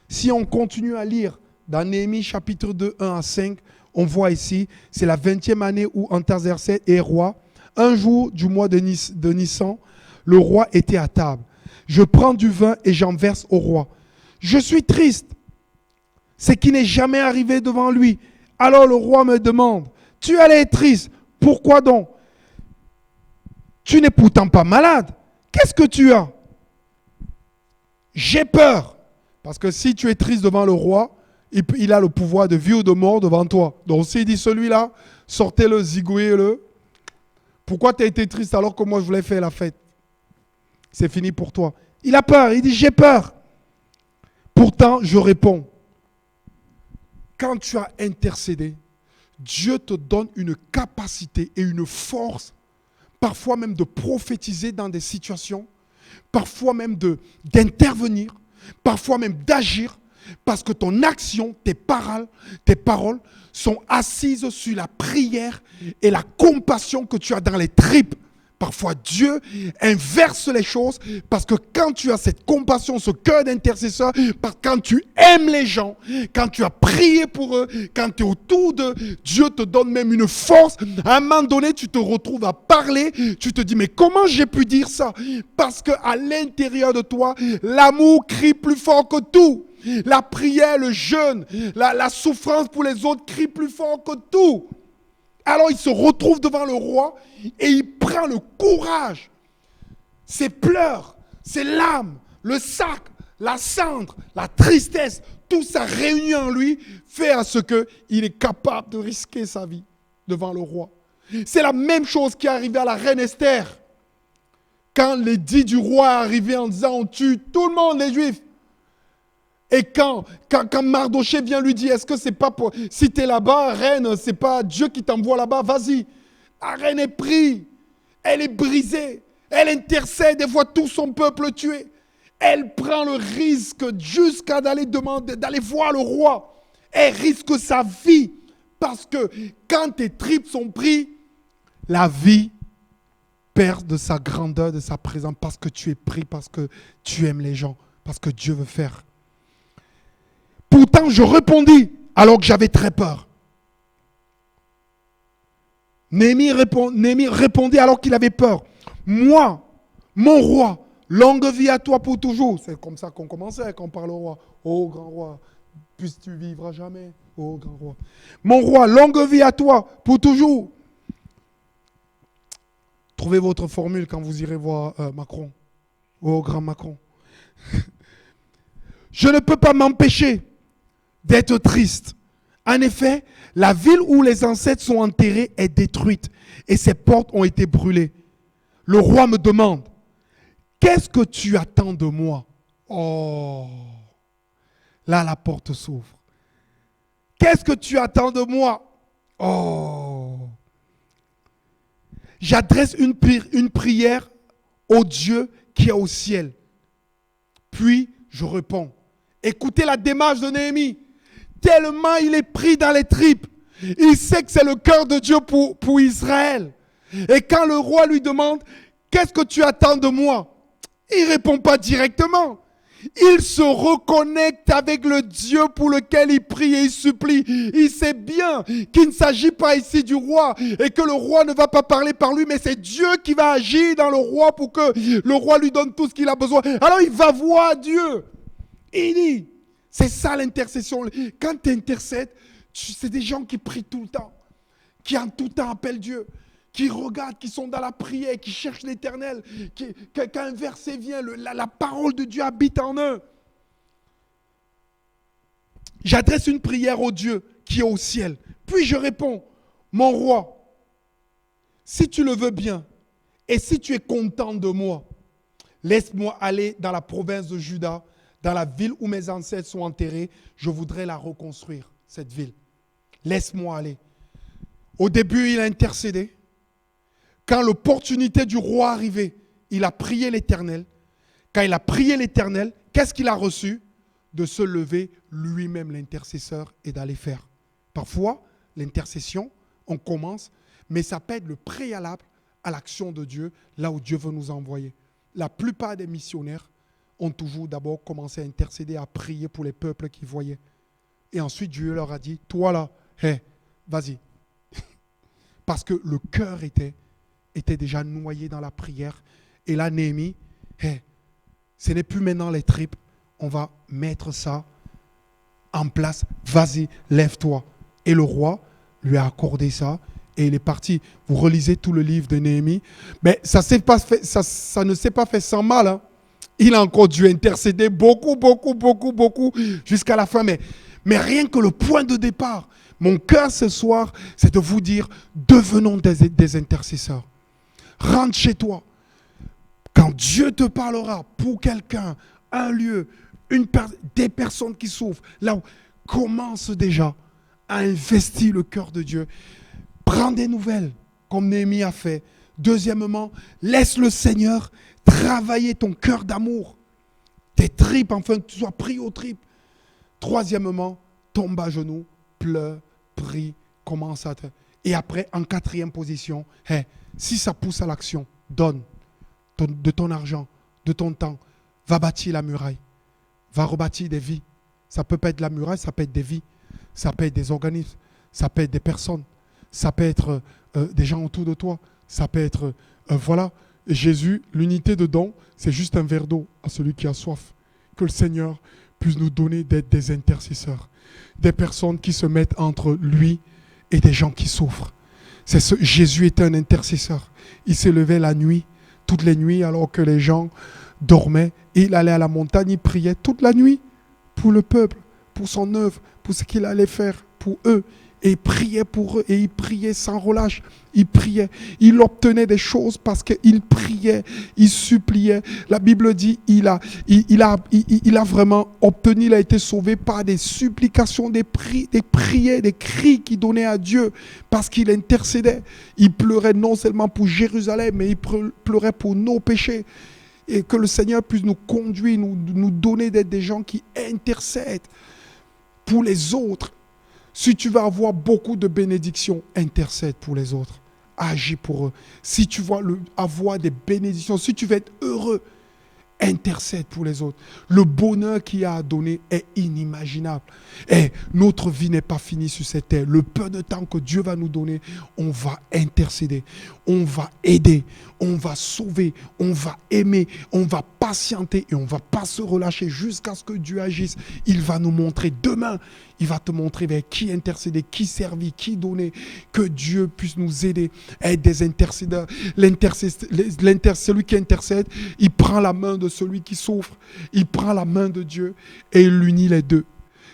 Si on continue à lire dans Néhémie chapitre 2, 1 à 5, on voit ici, c'est la 20e année où Artaxerxès est roi. Un jour du mois de Nissan, le roi était à table. Je prends du vin et j'en verse au roi. Je suis triste, ce qui n'est jamais arrivé devant lui. Alors le roi me demande, tu allais être triste, pourquoi donc? Tu n'es pourtant pas malade. Qu'est-ce que tu as? J'ai peur. Parce que si tu es triste devant le roi, il a le pouvoir de vie ou de mort devant toi. Donc s'il dit celui-là, sortez-le, zigouillez-le. Pourquoi tu as été triste alors que moi je voulais faire la fête? C'est fini pour toi. Il a peur, il dit j'ai peur. Pourtant, je réponds. Quand tu as intercédé, Dieu te donne une capacité et une force, parfois même de prophétiser dans des situations, parfois même d'intervenir, parfois même d'agir, parce que ton action, tes paroles sont assises sur la prière et la compassion que tu as dans les tripes. Parfois, Dieu inverse les choses parce que quand tu as cette compassion, ce cœur d'intercesseur, quand tu aimes les gens, quand tu as prié pour eux, quand tu es autour d'eux, Dieu te donne même une force. À un moment donné, tu te retrouves à parler, tu te dis, mais comment j'ai pu dire ça? Parce qu'à l'intérieur de toi, l'amour crie plus fort que tout. La prière, le jeûne, la souffrance pour les autres crie plus fort que tout. Alors il se retrouve devant le roi et il prend le courage. Ses pleurs, ses larmes, le sac, la cendre, la tristesse, Tout ça réuni en lui fait à ce qu'il est capable de risquer sa vie devant le roi. C'est la même chose qui est arrivée à la reine Esther. Quand l'édit du roi est arrivé en disant on tue tout le monde, les Juifs. Et quand Mardoché vient lui dire, est-ce que c'est pas pour... Si tu es là-bas, reine, c'est pas Dieu qui t'envoie là-bas, vas-y. La reine est prise, elle est brisée, elle intercède et voit tout son peuple tué. Elle prend le risque jusqu'à d'aller voir le roi. Elle risque sa vie parce que quand tes tripes sont prises, la vie perd de sa grandeur, de sa présence parce que tu es pris, parce que tu aimes les gens, parce que Dieu veut faire. Pourtant, je répondis alors que j'avais très peur. Néhémie répondit alors qu'il avait peur. Moi, mon roi, longue vie à toi pour toujours. C'est comme ça qu'on commençait quand on parle au roi. Oh grand roi, puisses-tu vivre à jamais. Oh grand roi. Mon roi, longue vie à toi pour toujours. Trouvez votre formule quand vous irez voir Macron. Oh grand Macron. Je ne peux pas m'empêcher d'être triste. En effet, la ville où les ancêtres sont enterrés est détruite et ses portes ont été brûlées. Le roi me demande, qu'est-ce que tu attends de moi? Oh, là la porte s'ouvre. Qu'est-ce que tu attends de moi? Oh, j'adresse une prière au Dieu qui est au ciel. Puis je réponds. Écoutez la démarche de Néhémie. Tellement il est pris dans les tripes. Il sait que c'est le cœur de Dieu pour Israël. Et quand le roi lui demande, qu'est-ce que tu attends de moi? Il ne répond pas directement. Il se reconnecte avec le Dieu pour lequel il prie et il supplie. Il sait bien qu'il ne s'agit pas ici du roi et que le roi ne va pas parler par lui, mais c'est Dieu qui va agir dans le roi pour que le roi lui donne tout ce qu'il a besoin. Alors il va voir Dieu. Il dit, c'est ça l'intercession. Quand tu intercèdes, c'est des gens qui prient tout le temps, qui en tout temps appellent Dieu, qui regardent, qui sont dans la prière, qui cherchent l'Éternel, quand un verset vient, la parole de Dieu habite en eux. J'adresse une prière au Dieu qui est au ciel. Puis je réponds, mon roi, si tu le veux bien, et si tu es content de moi, laisse-moi aller dans la province de Juda, dans la ville où mes ancêtres sont enterrés. Je voudrais la reconstruire, cette ville. Laisse-moi aller. Au début, il a intercédé. Quand l'opportunité du roi arrivait, il a prié l'Éternel. Quand il a prié l'Éternel, qu'est-ce qu'il a reçu? De se lever lui-même, l'intercesseur, et d'aller faire. Parfois, l'intercession, on commence, mais ça peut être le préalable à l'action de Dieu, là où Dieu veut nous envoyer. La plupart des missionnaires ont toujours d'abord commencé à intercéder, à prier pour les peuples qu'ils voyaient. Et ensuite, Dieu leur a dit, toi là, hey, vas-y. Parce que le cœur était déjà noyé dans la prière. Et là, Néhémie, hey, ce n'est plus maintenant les tripes, on va mettre ça en place. Vas-y, lève-toi. Et le roi lui a accordé ça. Et il est parti. Vous relisez tout le livre de Néhémie. Mais ça ne s'est pas fait sans mal. Hein. Il a encore dû intercéder beaucoup, jusqu'à la fin. Mais rien que le point de départ, mon cœur ce soir, c'est de vous dire, devenons des intercesseurs. Rentre chez toi. Quand Dieu te parlera pour quelqu'un, un lieu, des personnes qui souffrent, là où commence déjà à investir le cœur de Dieu. Prends des nouvelles, comme Néhémie a fait. Deuxièmement, laisse le Seigneur travailler ton cœur d'amour. Tes tripes, enfin que tu sois pris aux tripes. Troisièmement, tombe à genoux, pleure, prie, commence à te... Et après, en quatrième position, hey, si ça pousse à l'action, donne de ton argent, de ton temps. Va bâtir la muraille. Va rebâtir des vies. Ça peut pas être la muraille, ça peut être des vies. Ça peut être des organismes. Ça peut être des personnes. Ça peut être des gens autour de toi. Ça peut être... voilà. Jésus, l'unité de don, c'est juste un verre d'eau à celui qui a soif. Que le Seigneur puisse nous donner d'être des intercesseurs. Des personnes qui se mettent entre lui et des gens qui souffrent. Jésus était un intercesseur. Il s'est levé la nuit, toutes les nuits, alors que les gens dormaient. Et il allait à la montagne, il priait toute la nuit pour le peuple, pour son œuvre, pour ce qu'il allait faire pour eux. Et il priait pour eux, et il priait sans relâche. Il priait. Il obtenait des choses parce qu'il priait, il suppliait. La Bible dit il a vraiment obtenu, il a été sauvé par des supplications, des prières, des cris qu'il donnait à Dieu parce qu'il intercédait. Il pleurait non seulement pour Jérusalem, mais il pleurait pour nos péchés. Et que le Seigneur puisse nous conduire, nous donner d'être des gens qui intercèdent pour les autres. Si tu vas avoir beaucoup de bénédictions, intercède pour les autres. Agis pour eux. Si tu vas avoir des bénédictions, si tu veux être heureux, intercède pour les autres. Le bonheur qu'il a à donner est inimaginable. Et notre vie n'est pas finie sur cette terre. Le peu de temps que Dieu va nous donner, on va intercéder, on va aider, on va sauver, on va aimer, on va patienter et on ne va pas se relâcher jusqu'à ce que Dieu agisse. Il va nous montrer demain, il va te montrer vers qui intercéder, qui servir, qui donner. Que Dieu puisse nous aider à être des intercédeurs. Celui qui intercède, il prend la main de celui qui souffre. Il prend la main de Dieu et il unit les deux.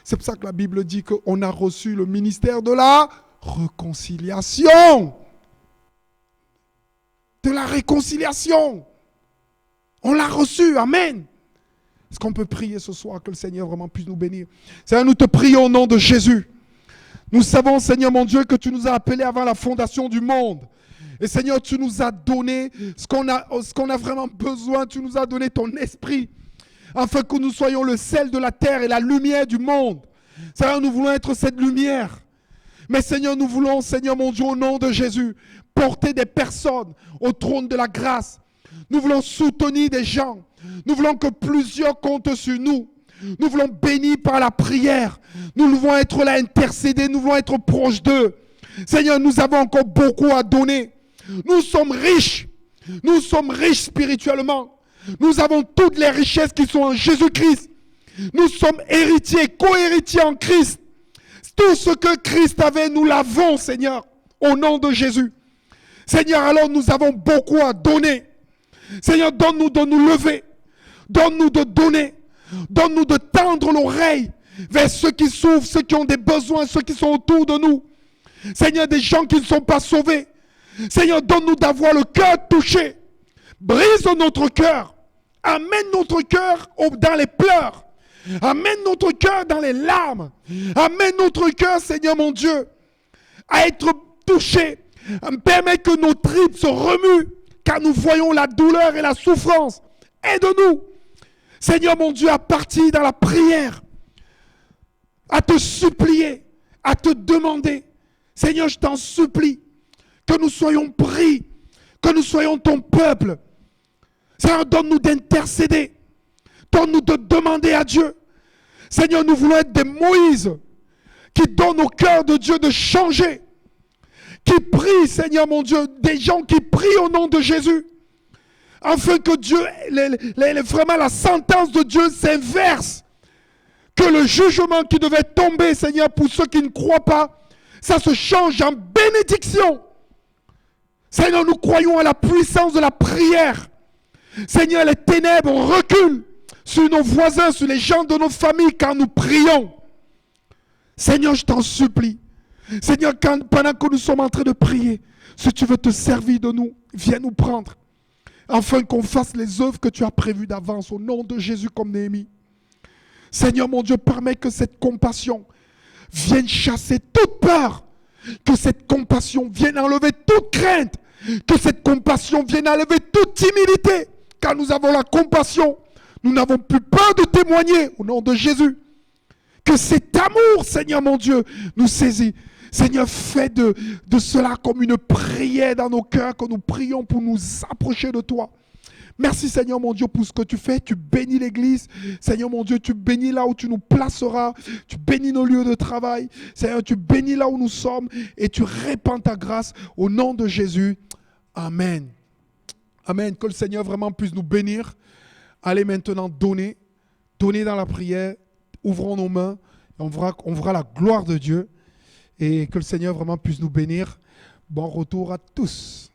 C'est pour ça que la Bible dit qu'on a reçu le ministère de la réconciliation. De la réconciliation. On l'a reçu. Amen. Est-ce qu'on peut prier ce soir que le Seigneur vraiment puisse nous bénir? Seigneur, nous te prions au nom de Jésus. Nous savons, Seigneur mon Dieu, que tu nous as appelés avant la fondation du monde. Et Seigneur, tu nous as donné ce qu'on a vraiment besoin. Tu nous as donné ton esprit afin que nous soyons le sel de la terre et la lumière du monde. Seigneur, nous voulons être cette lumière. Mais Seigneur, nous voulons, Seigneur mon Dieu, au nom de Jésus, porter des personnes au trône de la grâce. Nous voulons soutenir des gens. Nous voulons que plusieurs comptent sur nous. Nous voulons bénir par la prière. Nous voulons être là, intercéder. Nous voulons être proches d'eux. Seigneur, nous avons encore beaucoup à donner. Nous sommes riches. Nous sommes riches spirituellement. Nous avons toutes les richesses qui sont en Jésus-Christ. Nous sommes héritiers, co-héritiers en Christ. Tout ce que Christ avait, nous l'avons, Seigneur, au nom de Jésus. Seigneur, alors nous avons beaucoup à donner. Seigneur, donne-nous de nous lever. Donne-nous de donner. Donne-nous de tendre l'oreille vers ceux qui souffrent, ceux qui ont des besoins, ceux qui sont autour de nous. Seigneur, des gens qui ne sont pas sauvés. Seigneur, donne-nous d'avoir le cœur touché. Brise notre cœur. Amène notre cœur dans les pleurs. Amène notre cœur dans les larmes. Amène notre cœur, Seigneur mon Dieu, à être touché. Permets que nos tripes se remuent, car nous voyons la douleur et la souffrance. Aide-nous, Seigneur mon Dieu, à partir dans la prière, à te supplier, à te demander. Seigneur, je t'en supplie, que nous soyons pris, que nous soyons ton peuple. Seigneur, donne-nous d'intercéder. Donne-nous de demander à Dieu. Seigneur, nous voulons être des Moïse qui donnent au cœur de Dieu de changer. Qui prient, Seigneur mon Dieu, des gens qui prient au nom de Jésus. Afin que Dieu, vraiment la sentence de Dieu s'inverse. Que le jugement qui devait tomber, Seigneur, pour ceux qui ne croient pas, ça se change en bénédiction. Seigneur, nous croyons à la puissance de la prière. Seigneur, les ténèbres reculent sur nos voisins, sur les gens de nos familles, quand nous prions. Seigneur, je t'en supplie. Seigneur, pendant que nous sommes en train de prier, si tu veux te servir de nous, viens nous prendre. Afin qu'on fasse les œuvres que tu as prévues d'avance, au nom de Jésus comme Néhémie. Seigneur, mon Dieu, permets que cette compassion vienne chasser toute peur. Que cette compassion vienne enlever toute crainte. Que cette compassion vienne enlever toute timidité. Car nous avons la compassion. Nous n'avons plus peur de témoigner au nom de Jésus. Que cet amour, Seigneur mon Dieu, nous saisit. Seigneur, fais de cela comme une prière dans nos cœurs, que nous prions pour nous approcher de toi. Merci Seigneur mon Dieu pour ce que tu fais. Tu bénis l'Église. Seigneur mon Dieu, tu bénis là où tu nous placeras. Tu bénis nos lieux de travail. Seigneur, tu bénis là où nous sommes. Et tu répands ta grâce au nom de Jésus. Amen. Amen. Que le Seigneur vraiment puisse nous bénir. Allez maintenant donner. Donner dans la prière. Ouvrons nos mains. On verra la gloire de Dieu. Et que le Seigneur vraiment puisse nous bénir. Bon retour à tous.